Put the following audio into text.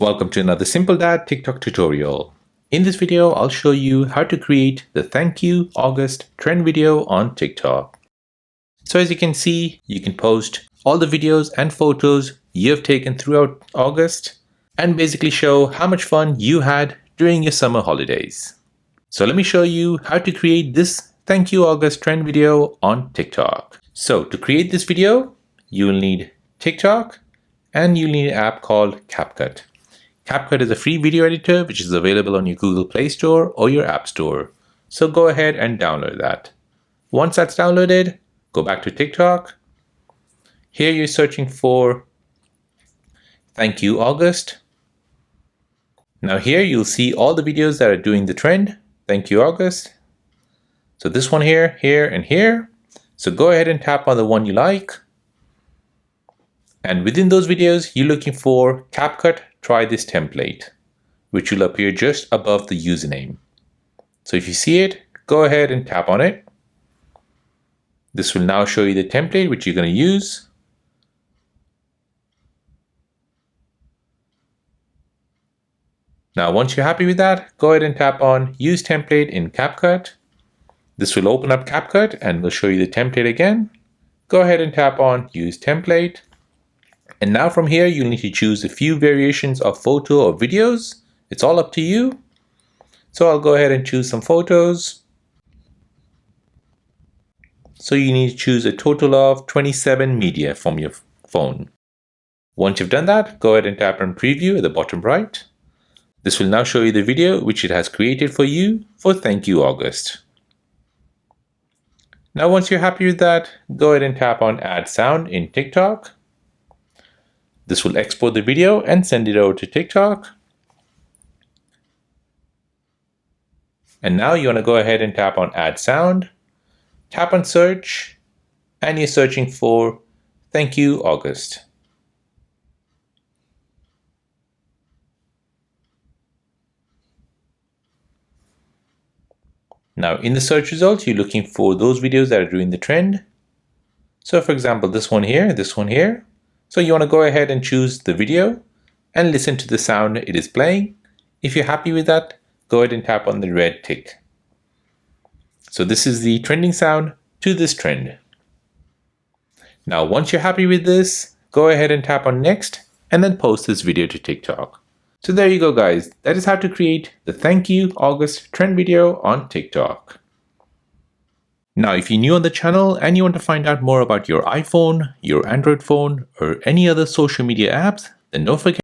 Welcome to another Simple Dad TikTok tutorial. In this video, I'll show you how to create the Thank You August trend video on TikTok. So as you can see, you can post all the videos and photos you have taken throughout August and basically show how much fun you had during your summer holidays. So let me show you how to create this Thank You August trend video on TikTok. So to create this video, you will need TikTok and you'll need an app called Capcut. Capcut is a free video editor which is available on your Google Play Store or your App Store. So go ahead and download that. Once that's downloaded, go back to TikTok. Here you're searching for Thank You August. Now here you'll see all the videos that are doing the trend, Thank You August. So this one here, here, and here. So go ahead and tap on the one you like. And within those videos, you're looking for Capcut Try This Template, which will appear just above the username. So if you see it, go ahead and tap on it. This will now show you the template which you're going to use. Now, once you're happy with that, go ahead and tap on Use Template in Capcut. This will open up Capcut and will show you the template again. Go ahead and tap on Use Template. And now from here, you'll need to choose a few variations of photo or videos. It's all up to you. So I'll go ahead and choose some photos. So you need to choose a total of 27 media from your phone. Once you've done that, go ahead and tap on Preview at the bottom right. This will now show you the video which it has created for you for Thank You August. Now once you're happy with that, go ahead and tap on Add Sound in TikTok. This will export the video and send it over to TikTok. And now you want to go ahead and tap on Add Sound, tap on Search, and you're searching for Thank You August. Now in the search results, you're looking for those videos that are doing the trend. So for example, this one here, this one here. So you want to go ahead and choose the video and listen to the sound it is playing. If you're happy with that, go ahead and tap on the red tick. So this is the trending sound to this trend. Now, once you're happy with this, go ahead and tap on Next and then post this video to TikTok. So there you go, guys. That is how to create the Thank You August trend video on TikTok. Now, if you're new on the channel and you want to find out more about your iPhone, your Android phone, or any other social media apps, then don't forget